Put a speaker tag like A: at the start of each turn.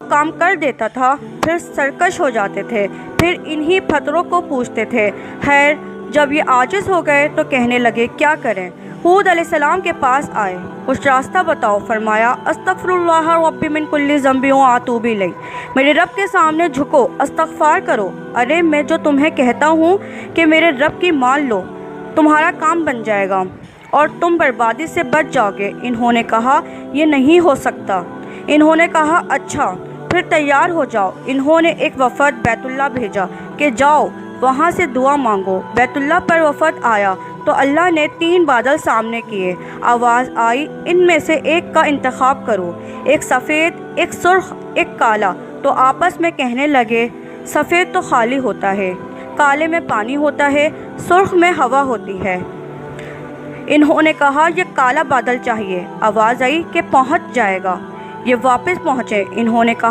A: काम कर देता था, फिर सरकश हो जाते थे, फिर इन्हीं फतरों को पूछते थे। खैर, जब ये आजिज़ हो गए तो कहने लगे क्या करें। हूद अलैहिस्सलाम के पास आए, कुछ रास्ता बताओ। फरमाया, अस्तगफिरुल्लाह रब्बी मिन कुल्ली ज़ंबि व अतूबु इलैह, मेरे रब के सामने झुको, अस्तगफार करो। अरे मैं जो तुम्हें कहता हूँ कि मेरे रब की मान लो, तुम्हारा काम बन जाएगा और तुम बर्बादी से बच जाओगे। इन्होंने कहा, ये नहीं हो सकता। इन्होंने कहा, अच्छा फिर तैयार हो जाओ। इन्होंने एक वफ़द बैतुल्लाह भेजा कि जाओ वहाँ से दुआ मांगो। बैतुल्लाह पर वफ़द आया तो अल्लाह ने 3 बादल सामने किए। आवाज़ आई, इनमें से एक का इंतखाब करो, एक सफ़ेद, एक सुर्ख, एक काला। तो आपस में कहने लगे, सफ़ेद तो खाली होता है, काले में पानी होता है, सुर्ख में हवा होती है। इन्होंने कहा, ये काला बादल चाहिए। आवाज़ आई कि पहुँच जाएगा। ये वापस पहुँचे। इन्होंने कहा,